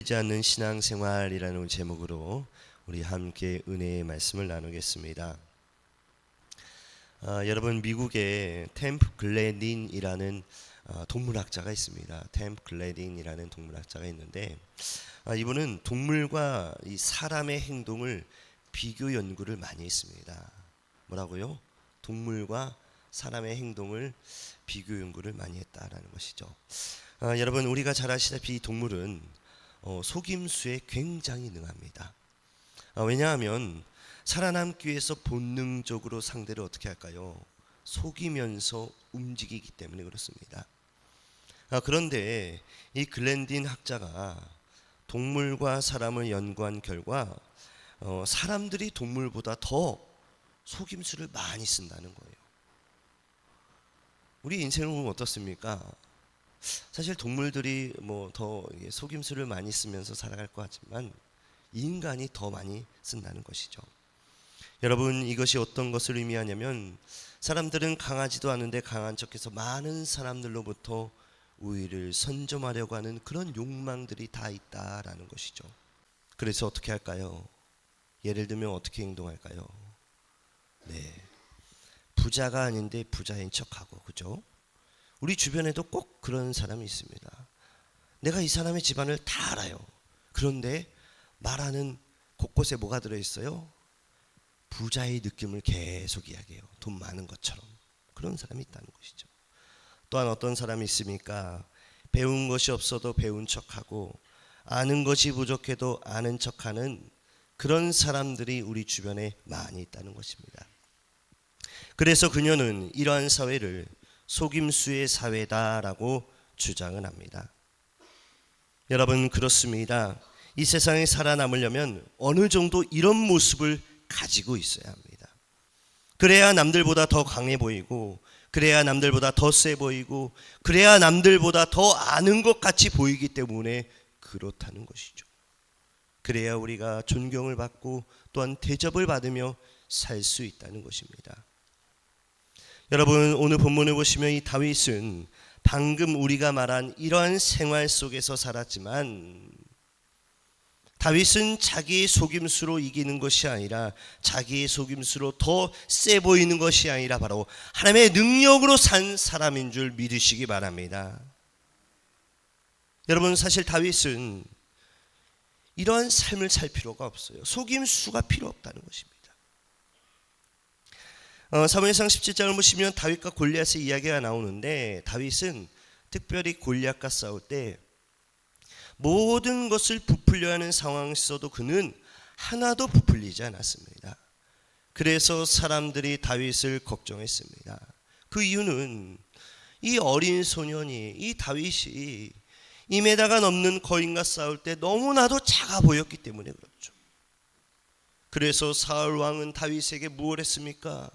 보이지 않는 신앙생활이라는 제목으로 우리 함께 은혜의 말씀을 나누겠습니다. 여러분, 미국에 템프 글래딘이라는 동물학자가 있습니다. 템프 글래딘이라는 동물학자가 있는데 이분은 동물과 이 사람의 행동을 비교 연구를 많이 했습니다. 뭐라고요? 동물과 사람의 행동을 비교 연구를 많이 했다라는 것이죠. 여러분, 우리가 잘 아시다시피 이 동물은 속임수에 굉장히 능합니다. 왜냐하면 살아남기 위해서 본능적으로 상대를 어떻게 할까요? 속이면서 움직이기 때문에 그렇습니다. 그런데 이 글랜딘 학자가 동물과 사람을 연구한 결과 사람들이 동물보다 더 속임수를 많이 쓴다는 거예요. 우리 인생을 보면 어떻습니까? 사실 동물들이 더 속임수를 많이 쓰면서 살아갈 것 같지만 인간이 더 많이 쓴다는 것이죠. 여러분, 이것이 어떤 것을 의미하냐면 사람들은 강하지도 않은데 강한 척해서 많은 사람들로부터 우위를 선점하려고 하는 그런 욕망들이 다 있다라는 것이죠. 그래서 어떻게 할까요? 예를 들면 어떻게 행동할까요? 부자가 아닌데 부자인 척하고, 그죠? 우리 주변에도 꼭 그런 사람이 있습니다. 내가 이 사람의 집안을 다 알아요. 그런데 말하는 곳곳에 뭐가 들어있어요? 부자의 느낌을 계속 이야기해요. 돈 많은 것처럼. 그런 사람이 있다는 것이죠. 또한 어떤 사람이 있습니까? 배운 것이 없어도 배운 척하고 아는 것이 부족해도 아는 척하는 그런 사람들이 우리 주변에 많이 있다는 것입니다. 그래서 그녀는 이러한 사회를 속임수의 사회다라고 주장을 합니다. 여러분, 그렇습니다. 이 세상에 살아남으려면 어느 정도 이런 모습을 가지고 있어야 합니다. 그래야 남들보다 더 강해 보이고, 그래야 남들보다 더 세 보이고, 그래야 남들보다 더 아는 것 같이 보이기 때문에 그렇다는 것이죠. 그래야 우리가 존경을 받고 또한 대접을 받으며 살 수 있다는 것입니다. 여러분, 오늘 본문을 보시면 이 다윗은 방금 우리가 말한 이러한 생활 속에서 살았지만 다윗은 자기의 속임수로 이기는 것이 아니라 자기의 속임수로 더 세 보이는 것이 아니라 바로 하나님의 능력으로 산 사람인 줄 믿으시기 바랍니다. 여러분, 사실 다윗은 이러한 삶을 살 필요가 없어요. 속임수가 필요 없다는 것입니다. 사무엘상 17장을 보시면 다윗과 골리앗의 이야기가 나오는데 다윗은 특별히 골리앗과 싸울 때 모든 것을 부풀려 하는 상황에서도 그는 하나도 부풀리지 않았습니다. 그래서 사람들이 다윗을 걱정했습니다. 그 이유는 이 어린 소년이, 이 다윗이 2m가 넘는 거인과 싸울 때 너무나도 작아 보였기 때문에 그렇죠. 그래서 사울 왕은 다윗에게 무엇을 했습니까?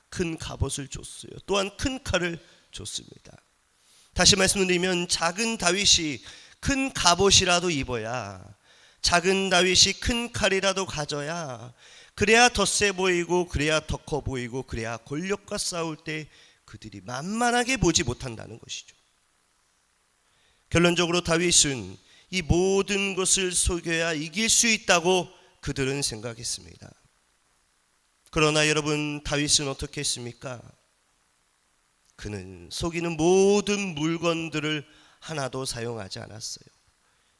큰 갑옷을 줬어요. 또한 큰 칼을 줬습니다. 다시 말씀드리면 작은 다윗이 큰 갑옷이라도 입어야, 작은 다윗이 큰 칼이라도 가져야, 그래야 더 세 보이고 그래야 더 커 보이고 그래야 권력과 싸울 때 그들이 만만하게 보지 못한다는 것이죠. 결론적으로 다윗은 이 모든 것을 속여야 이길 수 있다고 그들은 생각했습니다. 그러나 여러분, 다윗은 어떻게 했습니까? 그는 속이는 모든 물건들을 하나도 사용하지 않았어요.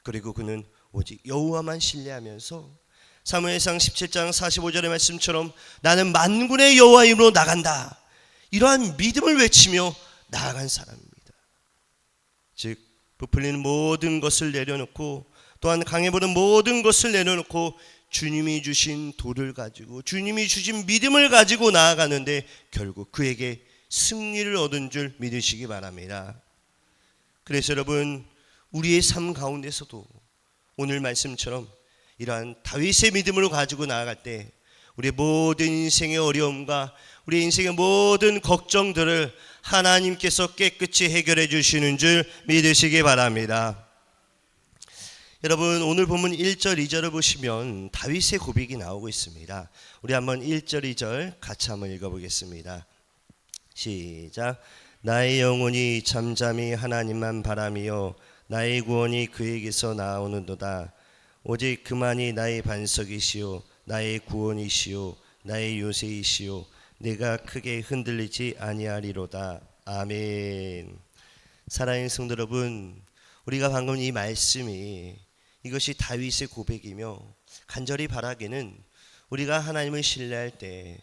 그리고 그는 오직 여호와만 신뢰하면서 사무엘상 17장 45절의 말씀처럼 나는 만군의 여호와 이름으로 나간다, 이러한 믿음을 외치며 나아간 사람입니다. 즉 부풀리는 모든 것을 내려놓고 또한 강해 보는 모든 것을 내려놓고 주님이 주신 돌을 가지고 주님이 주신 믿음을 가지고 나아가는데 결국 그에게 승리를 얻은 줄 믿으시기 바랍니다. 그래서 여러분, 우리의 삶 가운데서도 오늘 말씀처럼 이러한 다윗의 믿음으로 가지고 나아갈 때 우리의 모든 인생의 어려움과 우리 인생의 모든 걱정들을 하나님께서 깨끗이 해결해 주시는 줄 믿으시기 바랍니다. 여러분, 오늘 본문 1절 2절을 보시면 다윗의 고백이 나오고 있습니다. 우리 한번 1절 2절 같이 한번 읽어보겠습니다. 시작. 나의 영혼이 잠잠히 하나님만 바라며 나의 구원이 그에게서 나오는도다. 오직 그만이 나의 반석이시요 나의 구원이시요 나의 요새이시요 내가 크게 흔들리지 아니하리로다. 아멘. 사랑하는 성도 여러분, 우리가 방금 이 말씀이 이것이 다윗의 고백이며 간절히 바라기는 우리가 하나님을 신뢰할 때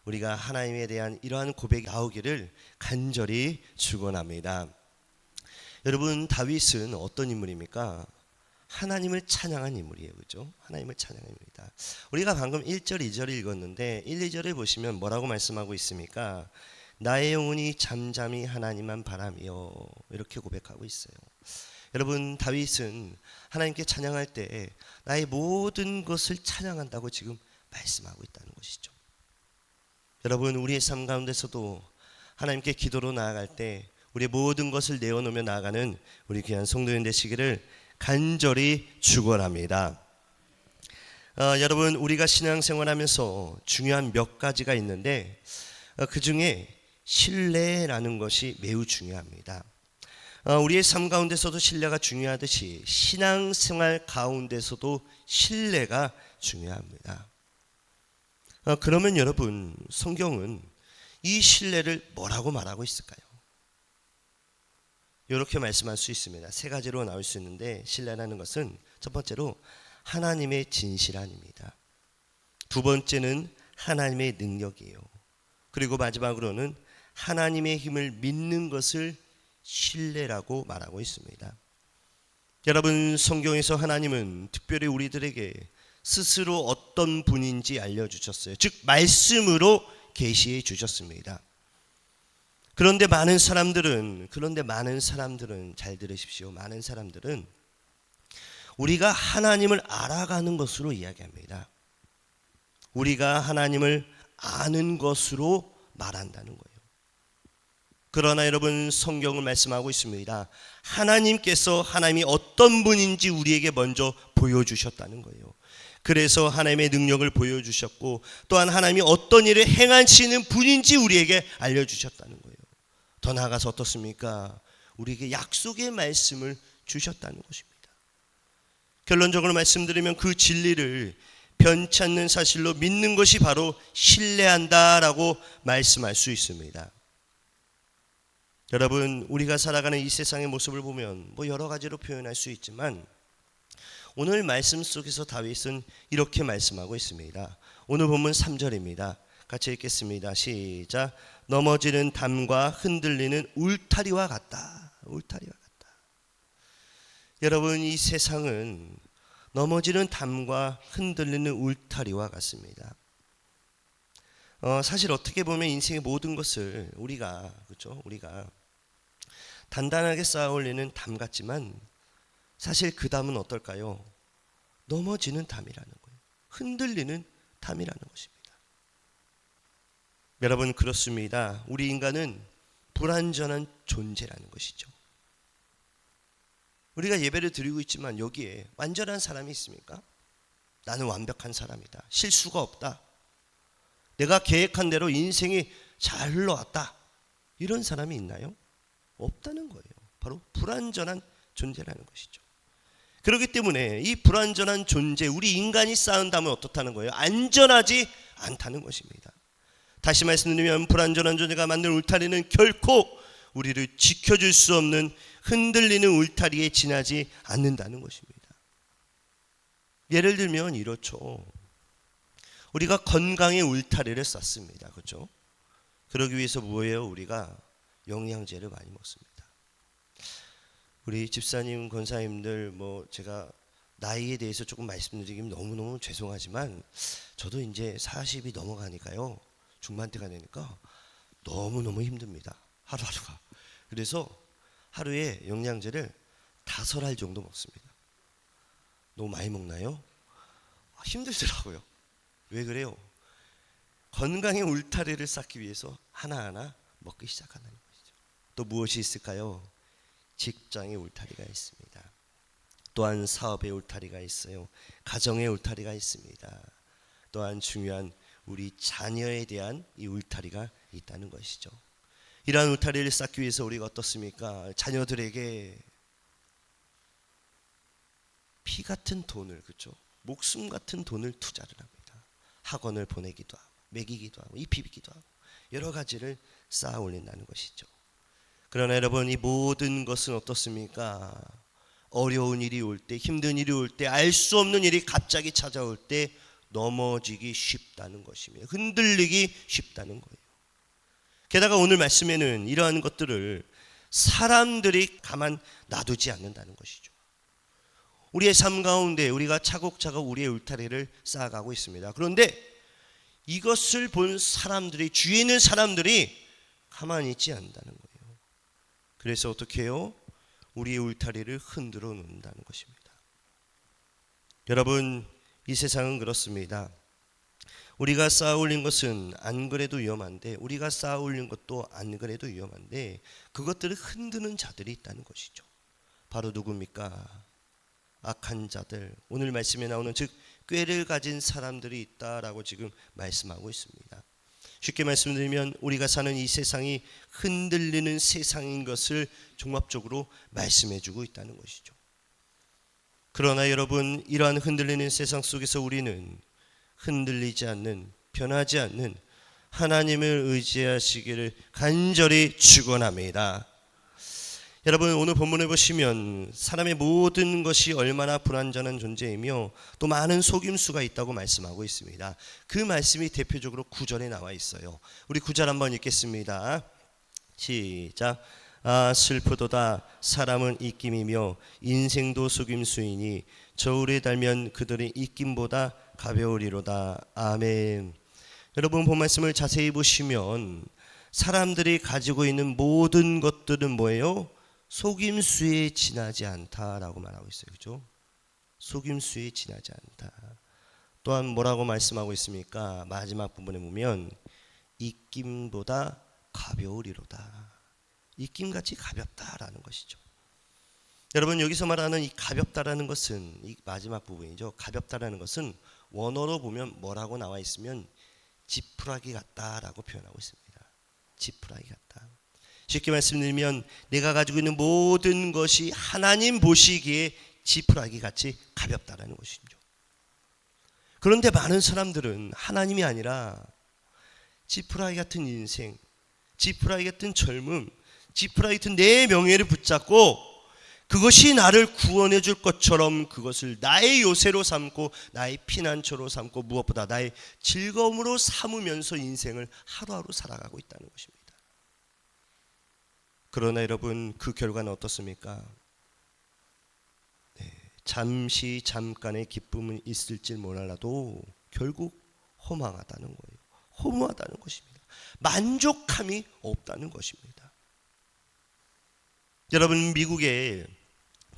우리가 하나님에 대한 이러한 고백이 나오기를 간절히 축원합니다. 여러분, 다윗은 어떤 인물입니까? 하나님을 찬양한 인물이에요. 그렇죠? 하나님을 찬양한 인물이다. 우리가 방금 1절, 2절을 읽었는데 1, 2절을 보시면 뭐라고 말씀하고 있습니까? 나의 영혼이 잠잠히 하나님만 바라며 이렇게 고백하고 있어요. 여러분, 다윗은 하나님께 찬양할 때 나의 모든 것을 찬양한다고 지금 말씀하고 있다는 것이죠. 여러분, 우리의 삶 가운데서도 하나님께 기도로 나아갈 때 우리의 모든 것을 내어놓으며 나아가는 우리 귀한 성도님 되시기를 간절히 축원합니다. 여러분, 우리가 신앙생활하면서 중요한 몇 가지가 있는데 그 중에 신뢰라는 것이 매우 중요합니다. 우리의 삶 가운데서도 신뢰가 중요하듯이 신앙생활 가운데서도 신뢰가 중요합니다. 그러면 여러분, 성경은 이 신뢰를 뭐라고 말하고 있을까요? 이렇게 말씀할 수 있습니다. 세 가지로 나올 수 있는데 신뢰라는 것은 첫 번째로 하나님의 진실함입니다. 두 번째는 하나님의 능력이에요. 그리고 마지막으로는 하나님의 힘을 믿는 것을 신뢰라고 말하고 있습니다. 여러분, 성경에서 하나님은 특별히 우리들에게 스스로 어떤 분인지 알려주셨어요. 즉 말씀으로 계시해 주셨습니다. 그런데 많은 사람들은 잘 들으십시오. 많은 사람들은 우리가 하나님을 알아가는 것으로 이야기합니다. 우리가 하나님을 아는 것으로 말한다는 거예요. 그러나 여러분, 성경은 말씀하고 있습니다. 하나님께서 하나님이 어떤 분인지 우리에게 먼저 보여주셨다는 거예요. 그래서 하나님의 능력을 보여주셨고 또한 하나님이 어떤 일을 행하시는 분인지 우리에게 알려주셨다는 거예요. 더 나아가서 어떻습니까? 우리에게 약속의 말씀을 주셨다는 것입니다. 결론적으로 말씀드리면 그 진리를 변치 않는 사실로 믿는 것이 바로 신뢰한다라고 말씀할 수 있습니다. 여러분, 우리가 살아가는 이 세상의 모습을 보면 여러 가지로 표현할 수 있지만 오늘 말씀 속에서 다윗은 이렇게 말씀하고 있습니다. 오늘 본문 3절입니다. 같이 읽겠습니다. 시작. 넘어지는 담과 흔들리는 울타리와 같다. 울타리와 같다. 여러분, 이 세상은 넘어지는 담과 흔들리는 울타리와 같습니다. 사실 어떻게 보면 인생의 모든 것을 우리가 단단하게 쌓아 올리는 담 같지만 사실 그 담은 어떨까요? 넘어지는 담이라는 거예요. 흔들리는 담이라는 것입니다. 여러분, 그렇습니다. 우리 인간은 불완전한 존재라는 것이죠. 우리가 예배를 드리고 있지만 여기에 완전한 사람이 있습니까? 나는 완벽한 사람이다. 실수가 없다. 내가 계획한 대로 인생이 잘 흘러왔다. 이런 사람이 있나요? 없다는 거예요. 바로 불완전한 존재라는 것이죠. 그렇기 때문에 이 불완전한 존재, 우리 인간이 쌓은다면 어떻다는 거예요? 안전하지 않다는 것입니다. 다시 말씀드리면 불완전한 존재가 만든 울타리는 결코 우리를 지켜줄 수 없는 흔들리는 울타리에 지나지 않는다는 것입니다. 예를 들면 이렇죠. 우리가 건강의 울타리를 쌓습니다. 그렇죠? 그러기 위해서 뭐예요? 우리가 영양제를 많이 먹습니다. 우리 집사님, 권사님들 제가 나이에 대해서 조금 말씀드리기는 너무너무 죄송하지만 저도 이제 40이 넘어가니까요. 중반대가 되니까 너무너무 힘듭니다. 하루하루가. 그래서 하루에 영양제를 5알 정도 먹습니다. 너무 많이 먹나요? 힘들더라고요. 왜 그래요? 건강의 울타리를 쌓기 위해서 하나하나 먹기 시작하는 것이죠. 또 무엇이 있을까요? 직장의 울타리가 있습니다. 또한 사업의 울타리가 있어요. 가정의 울타리가 있습니다. 또한 중요한 우리 자녀에 대한 이 울타리가 있다는 것이죠. 이러한 울타리를 쌓기 위해서 우리가 어떻습니까? 자녀들에게 피 같은 돈을, 그렇죠? 목숨 같은 돈을 투자를 합니다. 학원을 보내기도 하고 먹이기도 하고 입히기도 하고 여러 가지를 쌓아 올린다는 것이죠. 그러나 여러분, 이 모든 것은 어떻습니까? 어려운 일이 올 때, 힘든 일이 올 때, 알 수 없는 일이 갑자기 찾아올 때 넘어지기 쉽다는 것이며 흔들리기 쉽다는 거예요. 게다가 오늘 말씀에는 이러한 것들을 사람들이 가만 놔두지 않는다는 것이죠. 우리의 삶 가운데 우리가 차곡차곡 우리의 울타리를 쌓아가고 있습니다. 그런데 이것을 본 사람들이, 주위에 있는 사람들이 가만히 있지 않는다는 거예요. 그래서 어떻게 해요? 우리의 울타리를 흔들어 놓는다는 것입니다. 여러분, 이 세상은 그렇습니다. 우리가 쌓아 올린 것은 안 그래도 위험한데, 우리가 쌓아 올린 것도 안 그래도 위험한데, 그것들을 흔드는 자들이 있다는 것이죠. 바로 누굽니까? 악한 자들, 오늘 말씀에 나오는 즉 꾀를 가진 사람들이 있다라고 지금 말씀하고 있습니다. 쉽게 말씀드리면 우리가 사는 이 세상이 흔들리는 세상인 것을 종합적으로 말씀해주고 있다는 것이죠. 그러나 여러분, 이러한 흔들리는 세상 속에서 우리는 흔들리지 않는, 변하지 않는 하나님을 의지하시기를 간절히 축원합니다. 여러분, 오늘 본문을 보시면 사람의 모든 것이 얼마나 불완전한 존재이며 또 많은 속임수가 있다고 말씀하고 있습니다. 그 말씀이 대표적으로 9절에 나와 있어요. 우리 9절 한번 읽겠습니다. 시작. 아, 슬프도다. 사람은 입김이며 인생도 속임수이니 저울에 달면 그들의 입김보다 가벼우리로다. 아멘. 여러분, 본 말씀을 자세히 보시면 사람들이 가지고 있는 모든 것들은 뭐예요? 속임수에 지나지 않다라고 말하고 있어요. 그렇죠? 속임수에 지나지 않다. 또한 뭐라고 말씀하고 있습니까? 마지막 부분에 보면 입김보다 가벼우리로다. 입김같이 가볍다라는 것이죠. 여러분, 여기서 말하는 이 가볍다라는 것은, 이 마지막 부분이죠. 가볍다라는 것은 원어로 보면 뭐라고 나와 있으면 지푸라기 같다라고 표현하고 있습니다. 지푸라기 같다. 쉽게 말씀드리면 내가 가지고 있는 모든 것이 하나님 보시기에 지푸라기 같이 가볍다라는 것이죠. 그런데 많은 사람들은 하나님이 아니라 지푸라기 같은 인생, 지푸라기 같은 젊음, 지푸라기 같은 내 명예를 붙잡고 그것이 나를 구원해 줄 것처럼 그것을 나의 요새로 삼고 나의 피난처로 삼고 무엇보다 나의 즐거움으로 삼으면서 인생을 하루하루 살아가고 있다는 것입니다. 그러나 여러분, 그 결과는 어떻습니까? 잠시 잠깐의 기쁨은 있을지 몰라도 결국 허망하다는 거예요. 허무하다는 것입니다. 만족함이 없다는 것입니다. 여러분, 미국에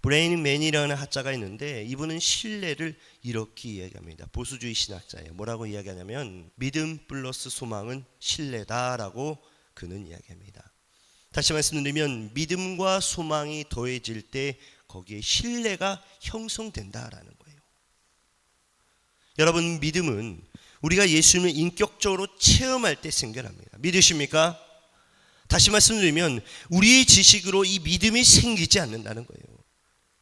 브레인맨이라는 학자가 있는데 이분은 신뢰를 이렇게 이야기합니다. 보수주의 신학자예요. 뭐라고 이야기하냐면 믿음 플러스 소망은 신뢰다라고 그는 이야기합니다. 다시 말씀드리면 믿음과 소망이 더해질 때 거기에 신뢰가 형성된다라는 거예요. 여러분, 믿음은 우리가 예수님을 인격적으로 체험할 때 생겨납니다. 믿으십니까? 다시 말씀드리면 우리의 지식으로 이 믿음이 생기지 않는다는 거예요.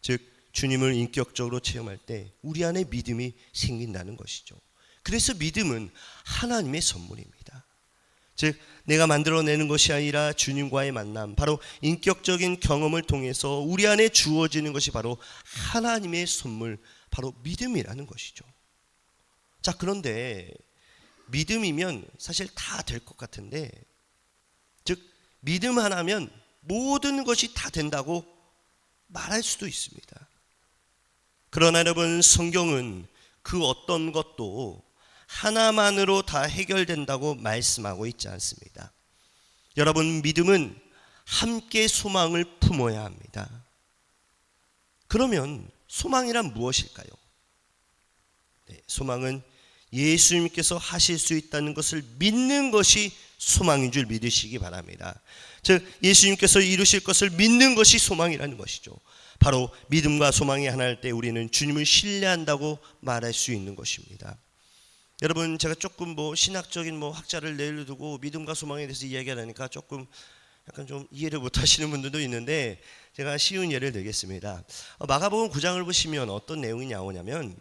즉 주님을 인격적으로 체험할 때 우리 안에 믿음이 생긴다는 것이죠. 그래서 믿음은 하나님의 선물입니다. 즉 내가 만들어내는 것이 아니라 주님과의 만남, 바로 인격적인 경험을 통해서 우리 안에 주어지는 것이 바로 하나님의 선물, 바로 믿음이라는 것이죠. 자, 그런데 믿음이면 사실 다 될 것 같은데, 즉 믿음 하나면 모든 것이 다 된다고 말할 수도 있습니다. 그러나 여러분, 성경은 그 어떤 것도 하나만으로 다 해결된다고 말씀하고 있지 않습니다. 여러분, 믿음은 함께 소망을 품어야 합니다. 그러면 소망이란 무엇일까요? 소망은 예수님께서 하실 수 있다는 것을 믿는 것이 소망인 줄 믿으시기 바랍니다. 즉 예수님께서 이루실 것을 믿는 것이 소망이라는 것이죠. 바로 믿음과 소망이 하나일 때 우리는 주님을 신뢰한다고 말할 수 있는 것입니다. 여러분, 제가 조금 신학적인 학자를 내려두고 믿음과 소망에 대해서 이야기하니까 조금 약간 좀 이해를 못하시는 분들도 있는데 제가 쉬운 예를 들겠습니다. 마가복음 9장을 보시면 어떤 내용이 나오냐면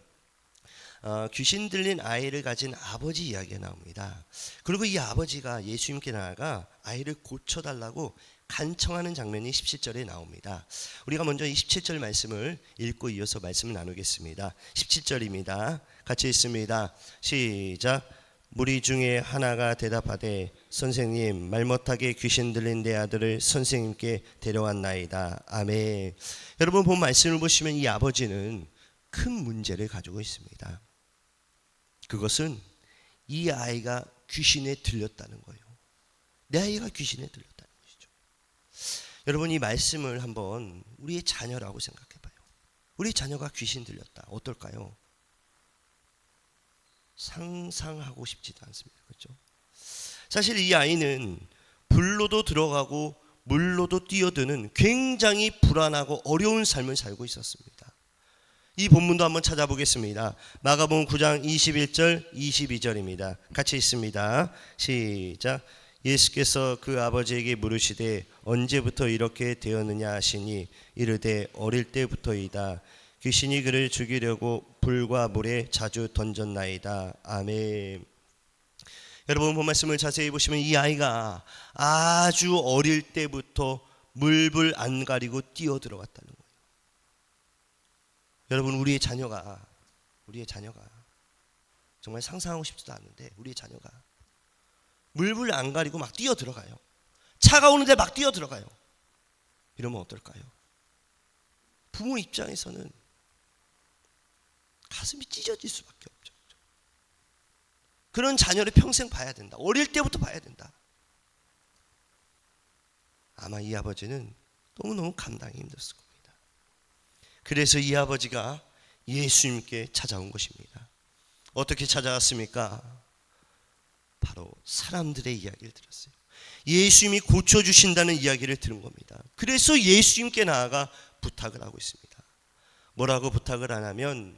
귀신 들린 아이를 가진 아버지 이야기가 나옵니다. 그리고 이 아버지가 예수님께 나아가 아이를 고쳐달라고 간청하는 장면이 17절에 나옵니다. 우리가 먼저 이 17절 말씀을 읽고 이어서 말씀을 나누겠습니다. 17절입니다. 같이 읽습니다. 시작. 무리 중에 하나가 대답하되 선생님, 말 못하게 귀신 들린 내 아들을 선생님께 데려왔나이다. 아멘. 여러분 본 말씀을 보시면 이 아버지는 큰 문제를 가지고 있습니다. 그것은 이 아이가 귀신에 들렸다는 거예요. 내 아이가 귀신에 들렸다는 것이죠. 여러분 이 말씀을 한번 우리의 자녀라고 생각해 봐요. 우리 자녀가 귀신 들렸다. 어떨까요? 상상하고 싶지도 않습니다. 그렇죠? 사실 이 아이는 불로도 들어가고 물로도 뛰어드는 굉장히 불안하고 어려운 삶을 살고 있었습니다. 이 본문도 한번 찾아보겠습니다. 마가복음 9장 21절 22절입니다. 같이 읽습니다. 시작. 예수께서 그 아버지에게 물으시되 언제부터 이렇게 되었느냐 하시니 이르되 어릴 때부터이다. 귀신이 그를 죽이려고 불과 물에 자주 던졌나이다. 아멘. 여러분 본 말씀을 자세히 보시면 이 아이가 아주 어릴 때부터 물불 안 가리고 뛰어 들어갔다는 거예요. 여러분 우리의 자녀가 정말 상상하고 싶지도 않은데 우리의 자녀가 물불 안 가리고 막 뛰어 들어가요. 차가 오는데 막 뛰어 들어가요. 이러면 어떨까요? 부모 입장에서는 가슴이 찢어질 수밖에 없죠. 그런 자녀를 평생 봐야 된다. 어릴 때부터 봐야 된다. 아마 이 아버지는 너무너무 감당이 힘들었을 겁니다. 그래서 이 아버지가 예수님께 찾아온 것입니다. 어떻게 찾아왔습니까? 바로 사람들의 이야기를 들었어요. 예수님이 고쳐주신다는 이야기를 들은 겁니다. 그래서 예수님께 나아가 부탁을 하고 있습니다. 뭐라고 부탁을 하냐면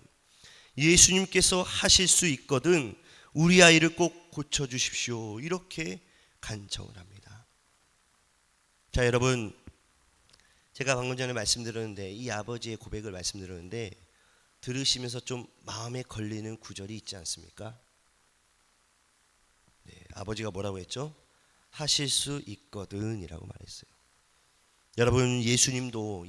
예수님께서 하실 수 있거든 우리 아이를 꼭 고쳐주십시오. 이렇게 간청을 합니다. 자 여러분, 제가 방금 전에 말씀드렸는데 이 아버지의 고백을 말씀드렸는데 들으시면서 좀 마음에 걸리는 구절이 있지 않습니까? 네, 아버지가 뭐라고 했죠? 하실 수 있거든 이라고 말했어요. 여러분 예수님도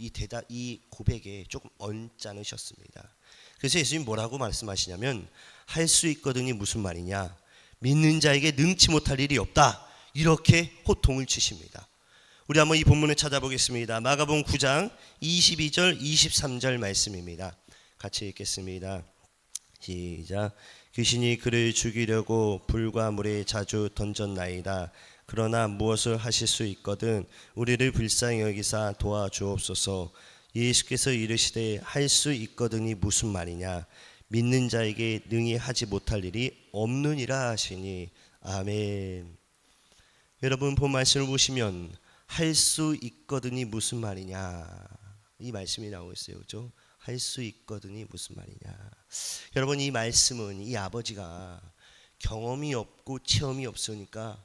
이 고백에 조금 언짢으셨습니다. 그래서 예수님 뭐라고 말씀하시냐면 할 수 있거든이 무슨 말이냐, 믿는 자에게 능치 못할 일이 없다, 이렇게 호통을 치십니다. 우리 한번 이 본문을 찾아보겠습니다. 마가복음 9장 22절 23절 말씀입니다. 같이 읽겠습니다. 시작. 귀신이 그를 죽이려고 불과 물에 자주 던졌나이다. 그러나 무엇을 하실 수 있거든 우리를 불쌍히 여기사 도와주옵소서. 예수께서 이르시되 할 수 있거든이 무슨 말이냐, 믿는 자에게 능히 하지 못할 일이 없느니라 하시니. 아멘. 여러분 본 말씀을 보시면 할 수 있거든이 무슨 말이냐, 이 말씀이 나오고 있어요. 그렇죠? 할 수 있거든이 무슨 말이냐. 여러분 이 말씀은 이 아버지가 경험이 없고 체험이 없으니까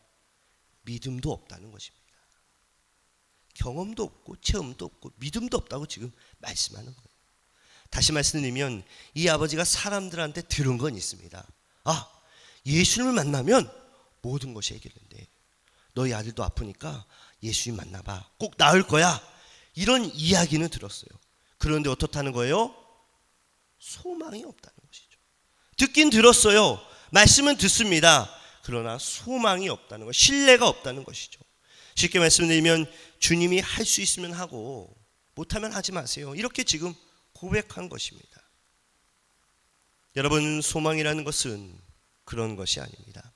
믿음도 없다는 것입니다. 경험도 없고 체험도 없고 믿음도 없다고 지금 말씀하는 거예요. 다시 말씀드리면 이 아버지가 사람들한테 들은 건 있습니다. 아, 예수님을 만나면 모든 것이 해결된대. 너희 아들도 아프니까 예수님 만나봐. 꼭 나을 거야. 이런 이야기는 들었어요. 그런데 어떻다는 거예요? 소망이 없다는 것이죠. 듣긴 들었어요. 말씀은 듣습니다. 그러나 소망이 없다는 것, 신뢰가 없다는 것이죠. 쉽게 말씀드리면 주님이 할 수 있으면 하고 못하면 하지 마세요. 이렇게 지금 고백한 것입니다. 여러분 소망이라는 것은 그런 것이 아닙니다.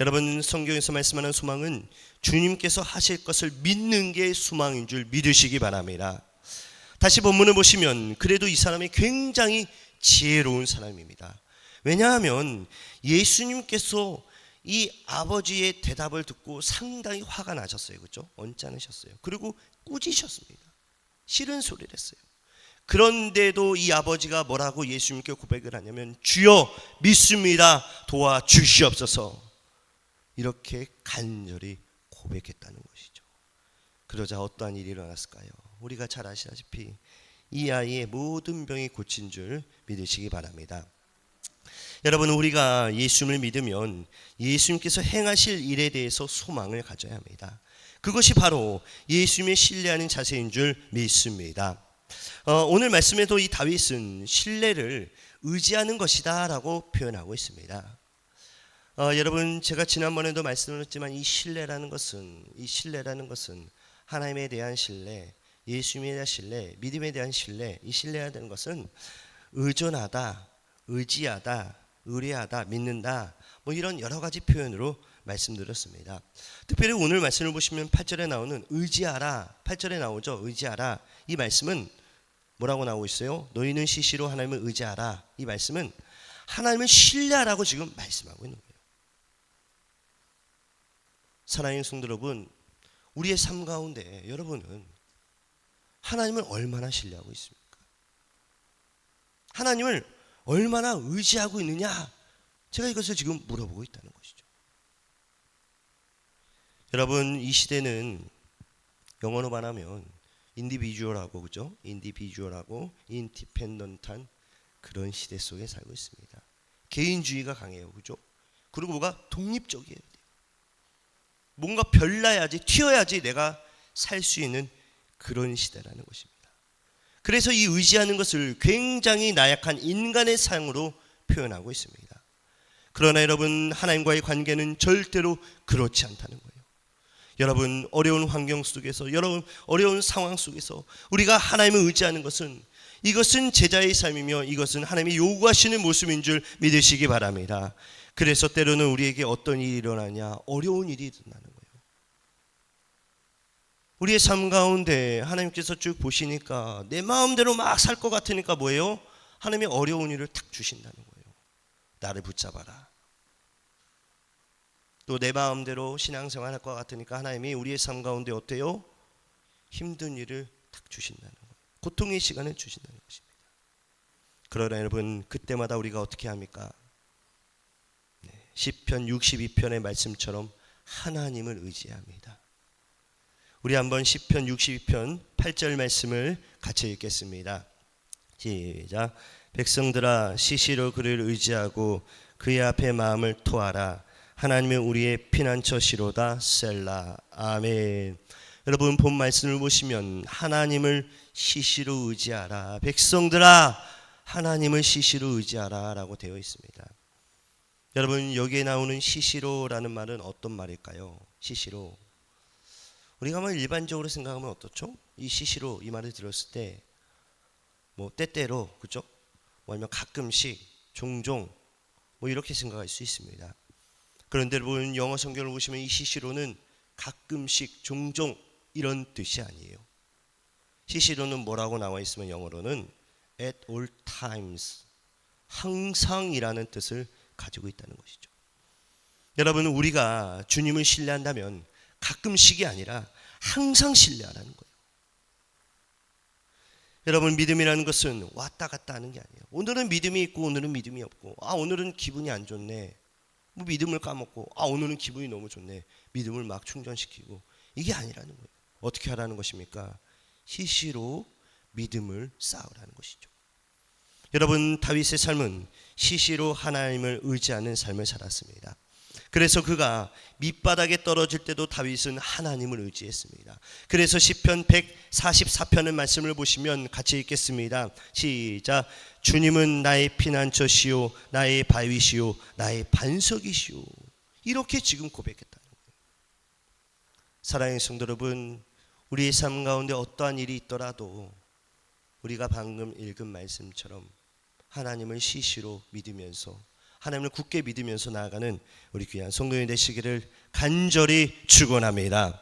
여러분 성경에서 말씀하는 소망은 주님께서 하실 것을 믿는 게 소망인 줄 믿으시기 바랍니다. 다시 본문을 보시면 그래도 이 사람이 굉장히 지혜로운 사람입니다. 왜냐하면 예수님께서 이 아버지의 대답을 듣고 상당히 화가 나셨어요. 그렇죠? 언짢으셨어요. 그리고 꾸짖으셨습니다. 싫은 소리를 했어요. 그런데도 이 아버지가 뭐라고 예수님께 고백을 하냐면 주여 믿습니다, 도와주시옵소서. 이렇게 간절히 고백했다는 것이죠. 그러자 어떠한 일이 일어났을까요? 우리가 잘 아시다시피 이 아이의 모든 병이 고친 줄 믿으시기 바랍니다. 여러분, 우리가 예수님을 믿으면 예수님께서 행하실 일에 대해서 소망을 가져야 합니다. 그것이 바로 예수님의 신뢰하는 자세인 줄 믿습니다. 오늘 말씀에도 이 다윗은 신뢰를 의지하는 것이다 라고 표현하고 있습니다. 여러분, 제가 지난번에도 말씀드렸지만 이 신뢰라는 것은 하나님에 대한 신뢰, 예수님에 대한 신뢰, 믿음에 대한 신뢰, 이 신뢰해야 되는 것은 의존하다, 의지하다, 의뢰하다, 믿는다, 뭐 이런 여러 가지 표현으로 말씀드렸습니다. 특별히 오늘 말씀을 보시면 8절에 나오는 의지하라, 8절에 나오죠. 의지하라. 이 말씀은 뭐라고 나오고 있어요? 너희는 시시로 하나님을 의지하라. 이 말씀은 하나님을 신뢰하라고 지금 말씀하고 있는 거예요. 사랑하는 성도 여러분, 우리의 삶 가운데 여러분은 하나님을 얼마나 신뢰하고 있습니까? 하나님을 얼마나 의지하고 있느냐? 제가 이것을 지금 물어보고 있다는 것이죠. 여러분, 이 시대는 영어로 말하면 인디비주얼하고, 그죠? 인디비주얼하고 인디펜던트한 그런 시대 속에 살고 있습니다. 개인주의가 강해요, 그죠? 그리고 뭐가 독립적이에요. 뭔가 별나야지, 튀어야지 내가 살 수 있는 그런 시대라는 것입니다. 그래서 이 의지하는 것을 굉장히 나약한 인간의 삶으로 표현하고 있습니다. 그러나 여러분, 하나님과의 관계는 절대로 그렇지 않다는 거예요. 여러분, 어려운 환경 속에서, 여러분 어려운 상황 속에서 우리가 하나님을 의지하는 것은, 이것은 제자의 삶이며 이것은 하나님이 요구하시는 모습인 줄 믿으시기 바랍니다. 그래서 때로는 우리에게 어떤 일이 일어나냐? 어려운 일이 일어나는 거예요. 우리의 삶 가운데 하나님께서 쭉 보시니까 내 마음대로 막 살 것 같으니까 뭐예요? 하나님이 어려운 일을 탁 주신다는 거예요. 나를 붙잡아라. 또 내 마음대로 신앙생활 할 것 같으니까 하나님이 우리의 삶 가운데 어때요? 힘든 일을 탁 주신다는 거예요. 고통의 시간을 주신다는 것입니다. 그러나 여러분, 그때마다 우리가 어떻게 합니까? 시편 62편의 말씀처럼 하나님을 의지합니다. 우리 한번 시편 62편 8절 말씀을 같이 읽겠습니다. 시작. 백성들아, 시시로 그를 의지하고 그의 앞에 마음을 토하라. 하나님은 우리의 피난처시로다. 셀라. 아멘. 여러분, 본 말씀을 보시면 하나님을 시시로 의지하라. 백성들아, 하나님을 시시로 의지하라 라고 되어 있습니다. 여러분, 여기에 나오는 시시로라는 말은 어떤 말일까요? 시시로. 우리가 뭐 일반적으로 생각하면 어떻죠? 이 시시로, 이 말을 들었을 때 뭐 때때로, 그죠? 뭐 아니면 가끔씩, 종종, 뭐 이렇게 생각할 수 있습니다. 그런데 여러분, 영어 성경을 보시면 이 시시로는 가끔씩, 종종 이런 뜻이 아니에요. 시시로는 뭐라고 나와 있으면 영어로는 at all times, 항상이라는 뜻을 가지고 있다는 것이죠. 여러분, 우리가 주님을 신뢰한다면 가끔씩이 아니라 항상 신뢰하라는 거예요. 여러분, 믿음이라는 것은 왔다 갔다 하는 게 아니에요. 오늘은 믿음이 있고 오늘은 믿음이 없고, 오늘은 기분이 안 좋네, 뭐 믿음을 까먹고, 오늘은 기분이 너무 좋네, 믿음을 막 충전시키고, 이게 아니라는 거예요. 어떻게 하라는 것입니까? 시시로 믿음을 쌓으라는 것이죠. 여러분, 다윗의 삶은 시시로 하나님을 의지하는 삶을 살았습니다. 그래서 그가 밑바닥에 떨어질 때도 다윗은 하나님을 의지했습니다. 그래서 시편 144편의 말씀을 보시면 같이 읽겠습니다. 시작. 주님은 나의 피난처시오, 나의 바위시오, 나의 반석이시오. 이렇게 지금 고백했다는 거예요. 사랑하는 성도 여러분, 우리의 삶 가운데 어떠한 일이 있더라도 우리가 방금 읽은 말씀처럼 하나님을 시시로 믿으면서, 하나님을 굳게 믿으면서 나아가는 우리 귀한 성도님 되시기를 간절히 축원합니다.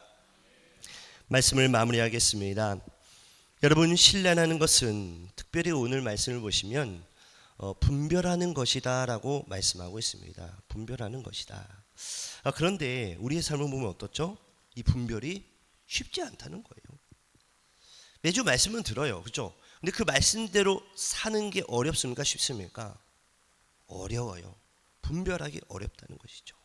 말씀을 마무리하겠습니다. 여러분, 신뢰하는 것은 특별히 오늘 말씀을 보시면 분별하는 것이다 라고 말씀하고 있습니다. 분별하는 것이다. 그런데 우리의 삶을 보면 어떻죠? 이 분별이 쉽지 않다는 거예요. 매주 말씀은 들어요, 그렇죠? 근데 그 말씀대로 사는 게 어렵습니까? 쉽습니까? 어려워요. 분별하기 어렵다는 것이죠.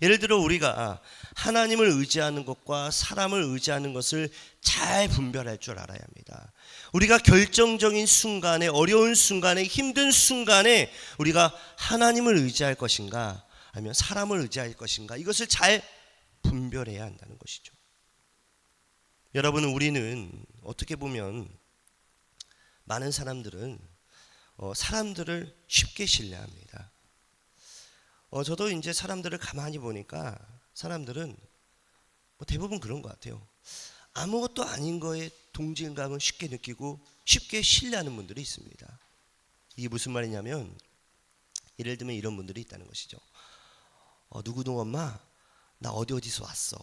예를 들어 우리가 하나님을 의지하는 것과 사람을 의지하는 것을 잘 분별할 줄 알아야 합니다. 우리가 결정적인 순간에, 어려운 순간에, 힘든 순간에 우리가 하나님을 의지할 것인가 아니면 사람을 의지할 것인가, 이것을 잘 분별해야 한다는 것이죠. 여러분, 우리는 어떻게 보면 많은 사람들은 사람들을 쉽게 신뢰합니다. 저도 이제 사람들을 가만히 보니까 사람들은 대부분 그런 것 같아요. 아무것도 아닌 거에 동질감을 쉽게 느끼고 쉽게 신뢰하는 분들이 있습니다. 이게 무슨 말이냐면, 예를 들면 이런 분들이 있다는 것이죠. 누구누구 엄마, 나 어디서 왔어.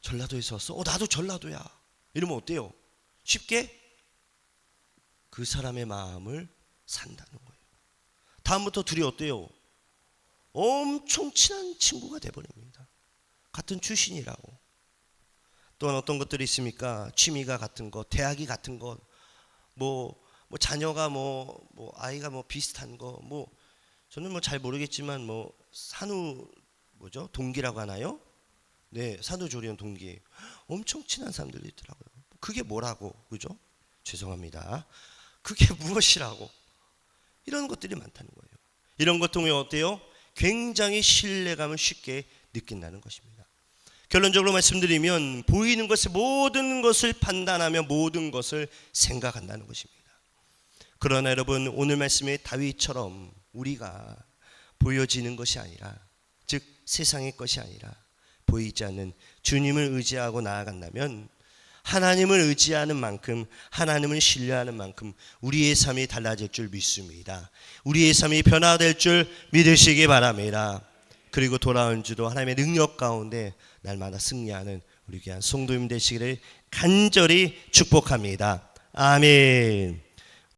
전라도에서 왔어? 나도 전라도야. 이러면 어때요? 쉽게 그 사람의 마음을 산다는 거예요. 다음부터 둘이 어때요? 엄청 친한 친구가 돼버립니다. 같은 출신이라고. 또한 어떤 것들이 있습니까? 취미가 같은 것, 대학이 같은 것, 뭐 자녀가 아이가 비슷한 거, 저는 잘 모르겠지만 산후 동기라고 하나요? 네, 산후조리원 동기. 엄청 친한 사람들이 있더라고요. 그게 뭐라고, 그죠? 죄송합니다. 그게 무엇이라고? 이런 것들이 많다는 거예요. 이런 것 통해 어때요? 굉장히 신뢰감을 쉽게 느낀다는 것입니다. 결론적으로 말씀드리면, 보이는 것에 모든 것을 판단하며 모든 것을 생각한다는 것입니다. 그러나 여러분, 오늘 말씀의 다윗처럼 우리가 보여지는 것이 아니라, 즉 세상의 것이 아니라 보이지 않는 주님을 의지하고 나아간다면, 하나님을 의지하는 만큼, 하나님을 신뢰하는 만큼 우리의 삶이 달라질 줄 믿습니다. 우리의 삶이 변화될 줄 믿으시기 바랍니다. 그리고 돌아온 주도 하나님의 능력 가운데 날마다 승리하는 우리 귀한 성도님 되시기를 간절히 축복합니다. 아멘.